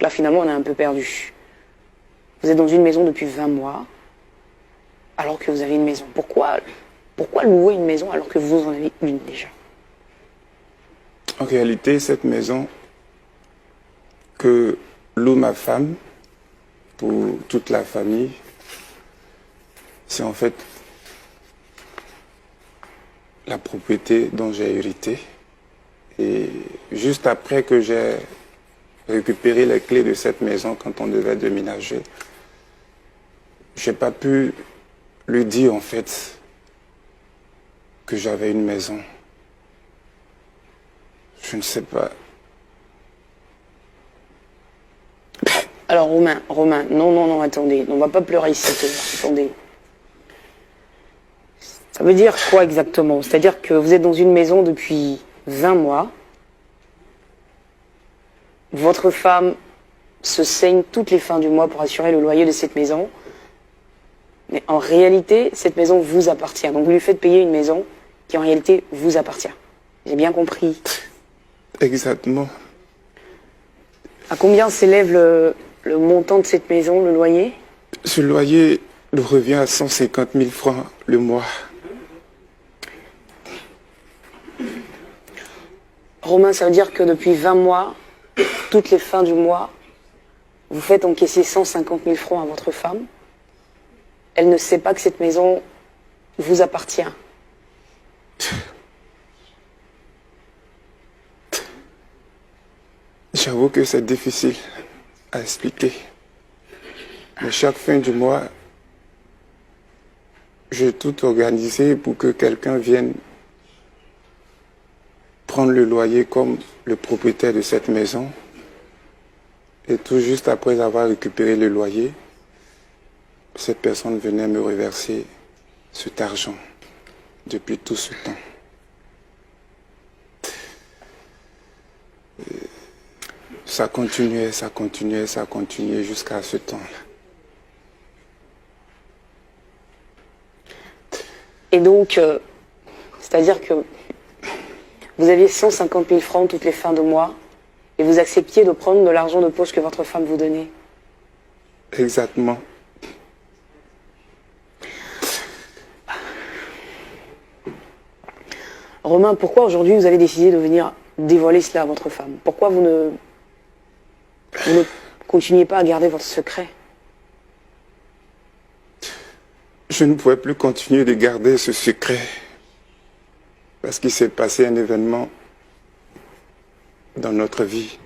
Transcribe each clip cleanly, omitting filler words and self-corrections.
là, finalement, on est un peu perdu. Vous êtes dans une maison depuis 20 mois, alors que vous avez une maison. Pourquoi louer une maison alors que vous en avez une déjà? En réalité, cette maison que loue ma femme pour toute la famille, c'est en fait la propriété dont j'ai hérité. Et juste après que j'ai récupéré les clés de cette maison quand on devait déménager, j'ai pas pu lui dire en fait que j'avais une maison. Je ne sais pas. Alors Romain, non, attendez, on va pas pleurer ici, attendez. Ça veut dire quoi exactement? C'est-à-dire que vous êtes dans une maison depuis 20 mois, votre femme se saigne toutes les fins du mois pour assurer le loyer de cette maison, mais en réalité, cette maison vous appartient. Donc vous lui faites payer une maison qui en réalité vous appartient. J'ai bien compris. Exactement. À combien s'élève le montant de cette maison, le loyer? Ce loyer nous revient à 150 000 francs le mois. Romain, ça veut dire que depuis 20 mois, toutes les fins du mois, vous faites encaisser 150 000 francs à votre femme. Elle ne sait pas que cette maison vous appartient. J'avoue que c'est difficile à expliquer. Mais chaque fin du mois, j'ai tout organisé pour que quelqu'un vienne prendre le loyer comme le propriétaire de cette maison. Et tout juste après avoir récupéré le loyer, cette personne venait me reverser cet argent depuis tout ce temps. Et ça continuait jusqu'à ce temps-là. Et donc, c'est-à-dire que vous aviez 150 000 francs toutes les fins de mois et vous acceptiez de prendre de l'argent de poche que votre femme vous donnait. Exactement. Romain, pourquoi aujourd'hui vous avez décidé de venir dévoiler cela à votre femme? Pourquoi vous ne continuez pas à garder votre secret? Je ne pouvais plus continuer de garder ce secret parce qu'il s'est passé un événement dans notre vie.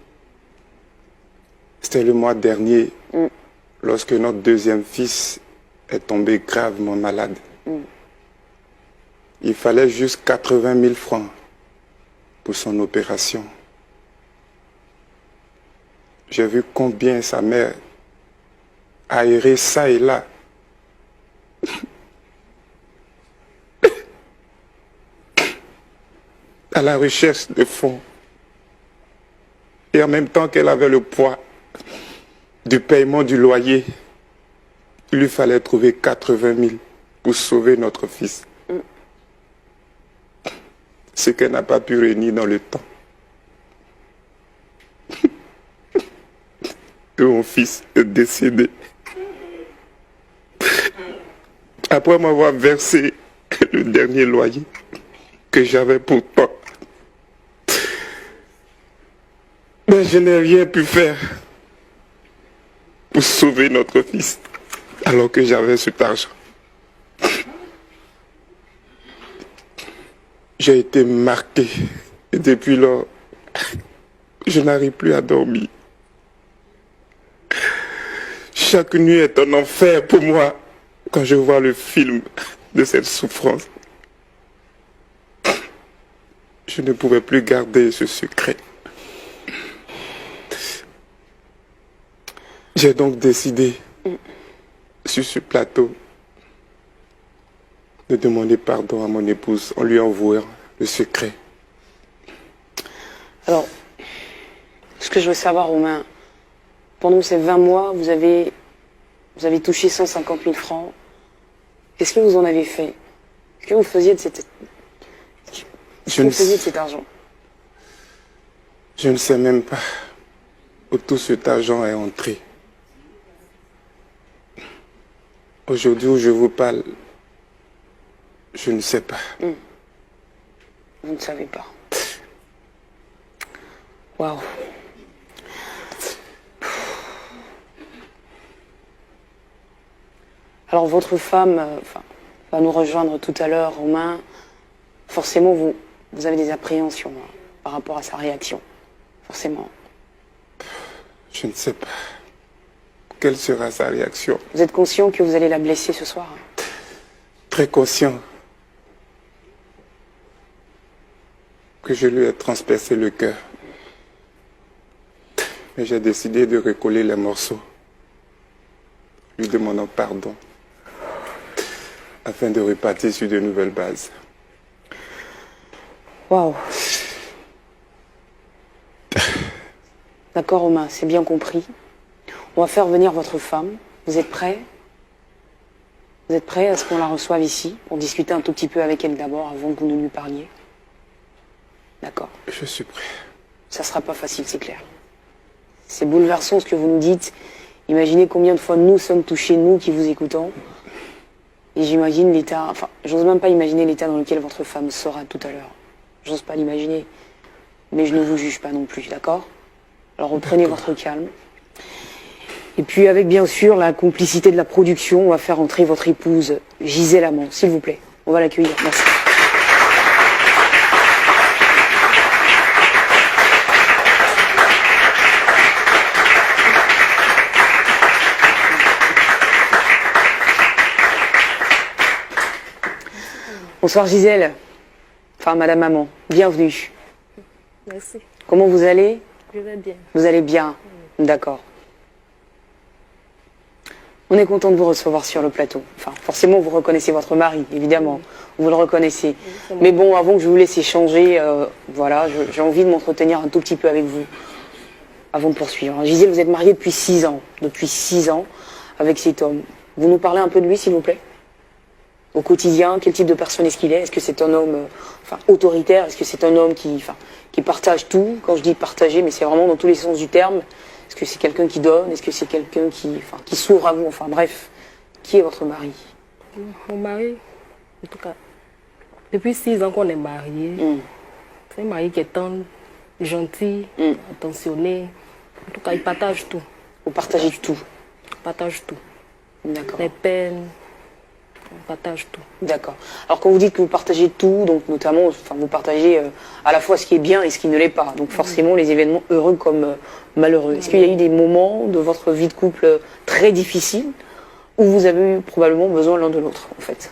C'était le mois dernier, lorsque notre deuxième fils est tombé gravement malade. Il fallait juste 80 000 francs pour son opération. J'ai vu combien sa mère a erré ça et là. À la recherche de fonds. Et en même temps qu'elle avait le poids du paiement du loyer, il lui fallait trouver 80 000 pour sauver notre fils. Ce qu'elle n'a pas pu réunir dans le temps. Et mon fils est décédé. Après m'avoir versé le dernier loyer que j'avais pourtant. Mais je n'ai rien pu faire pour sauver notre fils alors que j'avais cet argent. J'ai été marqué et depuis lors, je n'arrive plus à dormir. Chaque nuit est un enfer pour moi quand je vois le film de cette souffrance. Je ne pouvais plus garder ce secret. J'ai donc décidé, sur ce plateau, de demander pardon à mon épouse en lui envoyant le secret. Alors, ce que je veux savoir, Romain, pendant ces 20 mois, vous avez touché 150 000 francs. Qu'est-ce que vous en avez fait? Qu'est-ce que vous faisiez de cet argent? Je ne sais même pas. où tout cet argent est entré. Aujourd'hui où je vous parle, je ne sais pas. Vous ne savez pas. Waouh. Alors votre femme va nous rejoindre tout à l'heure, Romain. Forcément, vous avez des appréhensions par rapport à sa réaction. Forcément. Je ne sais pas. Quelle sera sa réaction? Vous êtes conscient que vous allez la blesser ce soir? Très conscient que je lui ai transpercé le cœur. Mais j'ai décidé de recoller les morceaux, lui demandant pardon, afin de repartir sur de nouvelles bases. Waouh. D'accord, Romain, c'est bien compris. On va faire venir votre femme. Vous êtes prêts? Vous êtes prêts à ce qu'on la reçoive ici, pour discuter un tout petit peu avec elle d'abord, avant que vous ne lui parliez? D'accord. Je suis prêt. Ça sera pas facile, c'est clair. C'est bouleversant ce que vous nous dites. Imaginez combien de fois nous sommes touchés, nous qui vous écoutons. Et j'imagine l'état, enfin, j'ose même pas imaginer l'état dans lequel votre femme sera tout à l'heure. J'ose pas l'imaginer. Mais je ne vous juge pas non plus, d'accord? Alors reprenez votre calme. Et puis avec bien sûr la complicité de la production, on va faire entrer votre épouse Gisèle Amand, s'il vous plaît. On va l'accueillir, merci. Bonsoir Gisèle, enfin Madame Amand, bienvenue. Merci. Comment vous allez? Je vais bien. Vous allez bien? D'accord. On est content de vous recevoir sur le plateau. Enfin, forcément, vous reconnaissez votre mari, évidemment. Vous le reconnaissez. Mais bon, avant que je vous laisse échanger, voilà, j'ai envie de m'entretenir un tout petit peu avec vous, avant de poursuivre. Gisèle, vous êtes mariée depuis 6 ans. Depuis 6 ans, avec cet homme. Vous nous parlez un peu de lui, s'il vous plaît? Au quotidien, quel type de personne est-ce qu'il est? Est-ce que c'est un homme autoritaire? Est-ce que c'est un homme qui partage tout? Quand je dis partager, mais c'est vraiment dans tous les sens du terme. Est-ce que c'est quelqu'un qui donne? Est-ce que c'est quelqu'un qui s'ouvre à vous? Enfin bref, qui est votre mari? Mon mari, en tout cas, depuis 6 ans qu'on est mariés, c'est un mari qui est tendre, gentil, attentionné. En tout cas, il partage tout. Vous partagez tout? Il partage tout. D'accord. Les peines, on partage tout. D'accord. Alors quand vous dites que vous partagez tout, donc notamment, vous partagez à la fois ce qui est bien et ce qui ne l'est pas. Donc forcément les événements heureux comme malheureux. Est-ce qu'il y a eu des moments de votre vie de couple très difficiles où vous avez eu probablement besoin l'un de l'autre, en fait?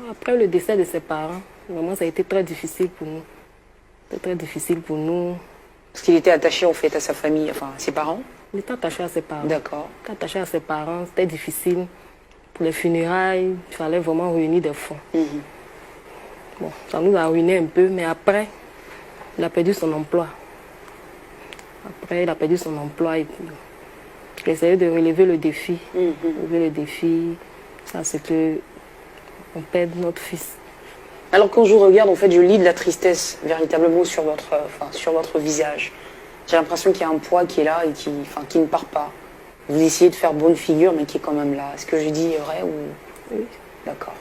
Après le décès de ses parents, vraiment ça a été très difficile pour nous. C'était très difficile pour nous. Parce qu'il était attaché en fait à sa famille, enfin à ses parents? Il était attaché à ses parents. D'accord. Il était attaché à ses parents, c'était difficile. Pour les funérailles, il fallait vraiment réunir des fonds. Bon, ça nous a ruiné un peu, mais après, il a perdu son emploi. Après, il a perdu son emploi et puis il a essayé de relever le défi. Relever le défi, ça c'est que on perd notre fils. Alors quand je vous regarde, en fait, je lis de la tristesse véritablement sur votre visage. J'ai l'impression qu'il y a un poids qui est là et qui ne part pas. Vous essayez de faire bonne figure, mais qui est quand même là. Est-ce que je dis vrai ou... Oui. D'accord.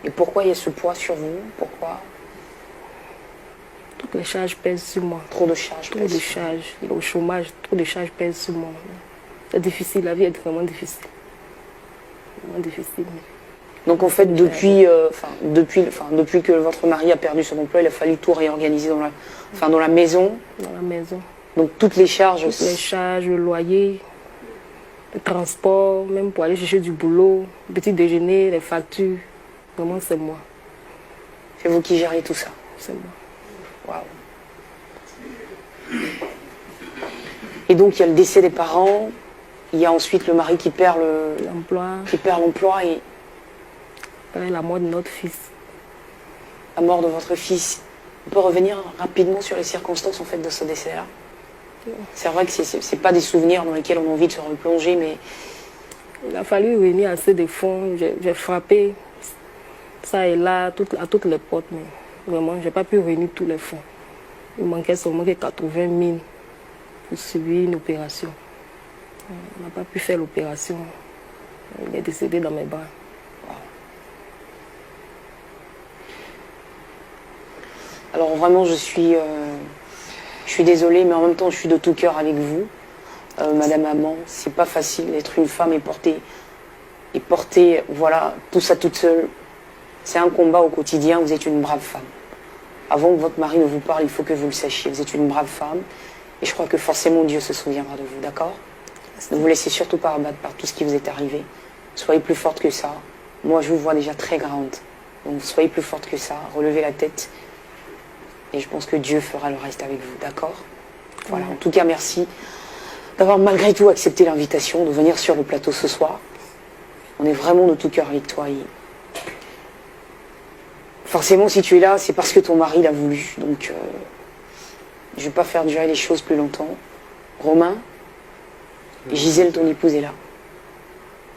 Et pourquoi il y a ce poids sur vous? Pourquoi? Toutes les charges pèsent sur moi. Trop de charges. Trop de charges. Il est au chômage, trop de charges pèsent sur moi. C'est difficile, la vie est vraiment difficile. Vraiment difficile. Donc en fait, depuis que votre mari a perdu son emploi, il a fallu tout réorganiser dans la maison. Dans la maison. Donc toutes les charges... Toutes les charges, le loyer, le transport, même pour aller chercher du boulot, le petit déjeuner, les factures. Vraiment, c'est moi. C'est vous qui gérez tout ça? C'est moi. Waouh. Et donc il y a le décès des parents, il y a ensuite le mari qui perd l'emploi et après la mort de notre fils. La mort de votre fils. On peut revenir rapidement sur les circonstances en fait de ce décès-là? C'est vrai que c'est pas des souvenirs dans lesquels on a envie de se replonger, mais... Il a fallu réunir assez de fonds. J'ai frappé ça et là, à toutes les portes, mais vraiment, j'ai pas pu réunir tous les fonds. Il manquait seulement que 80 000 pour subir une opération. On n'a pas pu faire l'opération. Il est décédé dans mes bras. Alors vraiment, je suis désolée, mais en même temps, je suis de tout cœur avec vous. Madame Amand, c'est pas facile d'être une femme et porter, voilà, tout ça toute seule. C'est un combat au quotidien, vous êtes une brave femme. Avant que votre mari ne vous parle, il faut que vous le sachiez. Vous êtes une brave femme, et je crois que forcément Dieu se souviendra de vous, d'accord? Ne vous laissez surtout pas abattre par tout ce qui vous est arrivé. Soyez plus forte que ça. Moi, je vous vois déjà très grande. Donc, soyez plus forte que ça. Relevez la tête. Et je pense que Dieu fera le reste avec vous, d'accord? Voilà, en tout cas, merci d'avoir malgré tout accepté l'invitation de venir sur le plateau ce soir. On est vraiment de tout cœur avec toi. Et forcément, si tu es là, c'est parce que ton mari l'a voulu. Donc, je ne vais pas faire durer les choses plus longtemps. Romain, Gisèle, ton épouse, est là.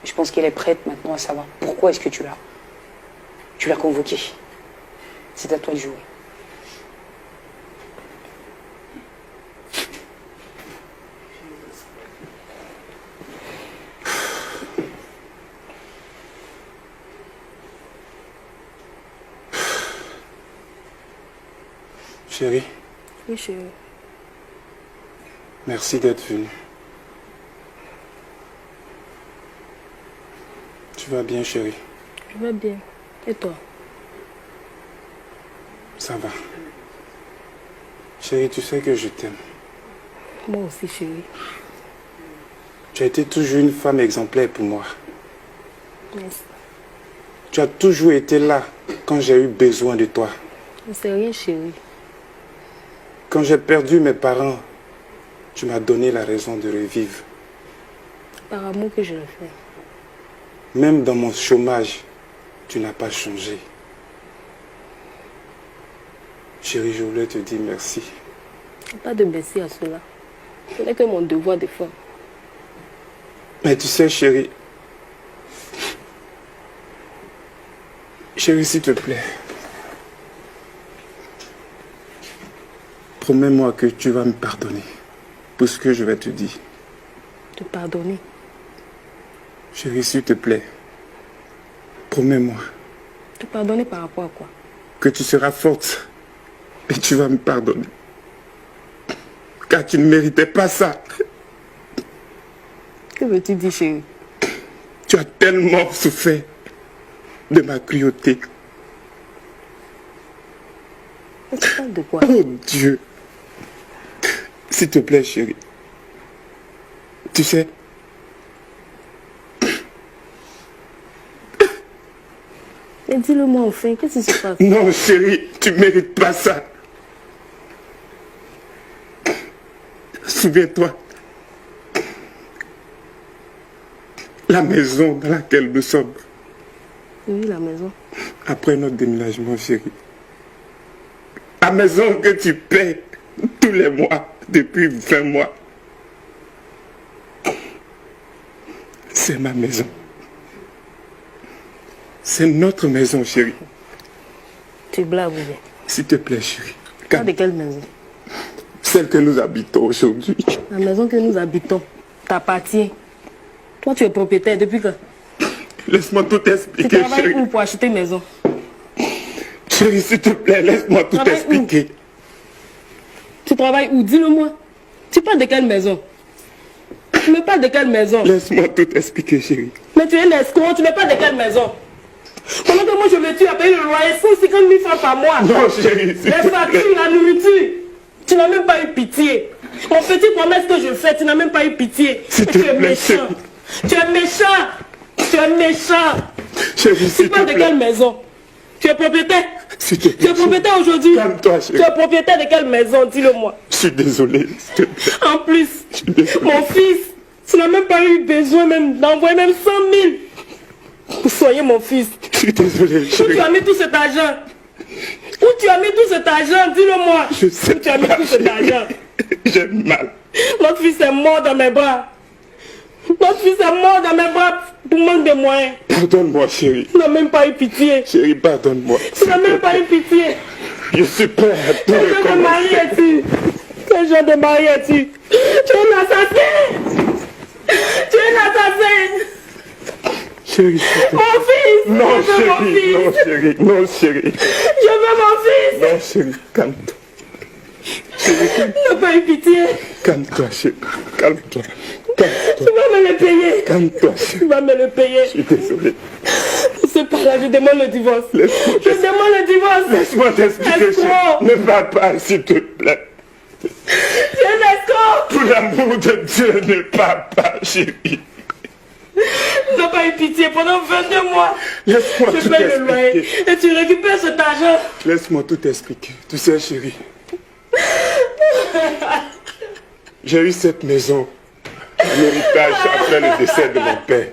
Je pense qu'elle est prête maintenant à savoir pourquoi est-ce que tu l'as convoquée. C'est à toi de jouer. Chérie, Oui, chérie. merci d'être venue. Tu vas bien, chérie? Je vais bien. Et toi? Ça va. Chérie, tu sais que je t'aime. Moi aussi, chérie. Tu as été toujours une femme exemplaire pour moi. Merci. Tu as toujours été là quand j'ai eu besoin de toi. Ne sais rien, chérie. Quand j'ai perdu mes parents, tu m'as donné la raison de revivre. Par amour que je le fais. Même dans mon chômage, tu n'as pas changé. Chérie, je voulais te dire merci. Pas de merci à cela. Ce n'est que mon devoir de femme. Mais tu sais, chérie, s'il te plaît, promets-moi que tu vas me pardonner pour ce que je vais te dire. Te pardonner? Chérie, s'il te plaît, promets-moi. Te pardonner par rapport à quoi? Que tu seras forte et tu vas me pardonner. Car tu ne méritais pas ça. Que veux-tu dire, chérie? Tu as tellement souffert de ma cruauté. Tu parles de quoi? Oh Dieu. S'il te plaît, chérie. Tu sais, Mais dis-le-moi enfin, qu'est-ce qui se passe? non, chérie, tu ne mérites pas ça. Souviens-toi. La maison dans laquelle nous sommes. Oui, la maison. Après notre déménagement, chérie. La maison que tu paies tous les mois, depuis 20 mois. C'est ma maison. C'est notre maison, chérie. Tu blagues ou bien? S'il te plaît, chérie. Parle de quelle maison? Celle que nous habitons aujourd'hui. La maison que nous habitons t'appartient. Toi, tu es propriétaire depuis quand? Laisse-moi tout Tu expliquer, travailles chérie. où pour acheter une maison? Chérie, s'il te plaît, laisse-moi tout Travaille expliquer. Tu travailles où? Dis-le-moi. Tu parles de quelle maison? Tu me parles de quelle maison? Laisse-moi tout expliquer, chérie. Mais tu es un escroc, tu me parles de quelle maison? Pendant que moi je me tue à payer le loyer 150 000 francs par mois. Non, chérie, s'il Les te plaît. factures, la nourriture. Tu n'as même pas eu pitié. Mon petit promesse que je fais, tu n'as même pas eu pitié. S'il te Tu es plaît, méchant. chérie. Tu es méchant. Tu es méchant. Chérie, Tu s'il te parles de plaît. quelle maison? Tu es propriétaire? S'il te Tu plaît. es propriétaire aujourd'hui? Calme-toi, Tu chérie. es propriétaire de quelle maison? Dis-le-moi. Je suis désolé, s'il te plaît. En plus, Je suis désolé. mon fils, tu n'as même pas eu besoin même d'envoyer même 100 000 pour soigner mon fils. Je suis désolé, Où tu chérie. as mis tout cet argent? Où tu as mis tout cet argent? Dis-le-moi. Je sais Où tu as mis pas, tout cet argent? J'ai mal. Notre fils est mort dans mes bras. Notre fils est mort dans mes bras pour manque de moyens. Pardonne-moi, chérie. Tu n'as même pas eu pitié. Chérie, pardonne-moi. Tu n'as même pas eu pitié. Je suis prêt à tout Quel recommencer. mari es-tu? Quel genre de mari es-tu? Tu es un assassin! Tu es un assassin! Chérie, Mon fils! non, Je veux mon chérie, fils! non, chérie, non, chérie. Je veux mon fils! Non, chérie, calme-toi. N'aie pas eu pitié! Calme-toi, chérie. Calme-toi. Tu Calme-toi. vas me le payer! Calme-toi, Tu chérie. vas me le payer! Je suis désolé. C'est pas là, je demande le divorce! Laisse-moi Je demande le divorce! Laisse-moi t'expliquer, Escroc. chérie. Ne va pas, s'il te plaît. Tu es un escroc! Pour l'amour de Dieu, ne pars pas, chérie. N'as pas eu pitié pendant 22 mois! Laisse-moi Je tout paye le loyer expliquer. et tu récupères cet argent! Laisse-moi tout expliquer. Tu sais, chérie, j'ai eu cette maison, un héritage après le décès de mon père.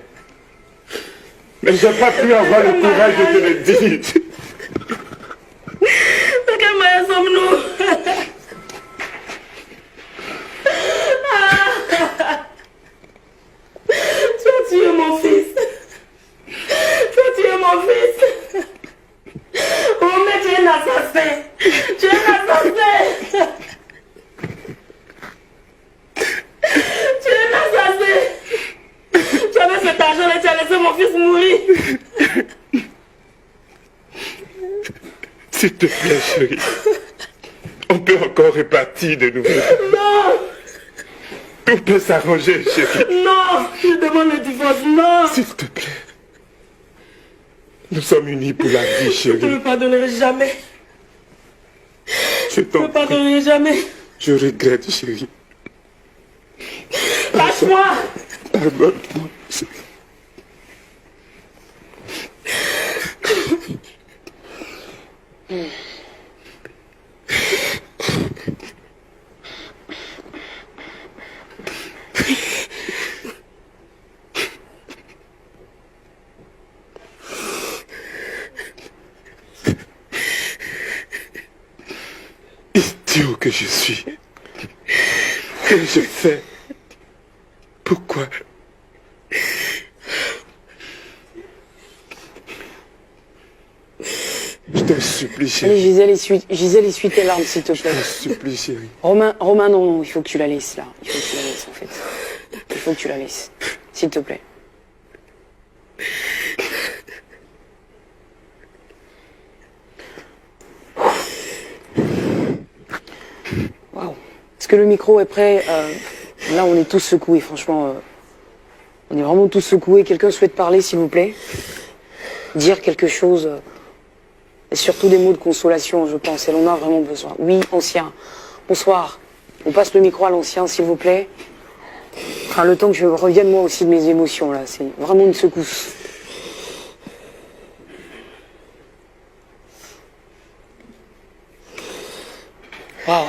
Mais j'ai pas pu avoir le courage de te le dire. De quelle manière sommes-nous? Tu as tué mon fils! Tu as tué mon fils! Oh, mais tu es un assassin! Tu es un assassin! Tu es un assassin! Tu avais cet argent et tu as laissé mon fils mourir! S'il te plaît, chérie. On peut encore répartir de nouveau. Non! Tout peut s'arranger, chérie. Non! Je demande le divorce! Non! S'il te plaît. Nous sommes unis pour la vie, Je ne chérie. me pardonnerai jamais! Je Je ne t'en me prie. pardonnerai jamais! Je regrette, chérie. Lâche-moi! Pardonne-moi, chérie. Idiot que je suis. Que-je fais? Pourquoi? Je te supplie, Allez, chérie. Gisèle, essuie tes larmes, s'il te Je plaît. te supplie, chérie. Romain, non, il faut que tu la laisses, là. Il faut que tu la laisses, en fait. Il faut que tu la laisses. S'il te plaît. Waouh. Est-ce que le micro est prêt? Là, on est tous secoués, franchement. On est vraiment tous secoués. Quelqu'un souhaite parler, s'il vous plaît? Dire quelque chose? Et surtout des mots de consolation, je pense. Elle en a vraiment besoin. Oui, ancien. Bonsoir. On passe le micro à l'ancien, s'il vous plaît. Enfin, le temps que je revienne moi aussi de mes émotions, là. C'est vraiment une secousse. Waouh.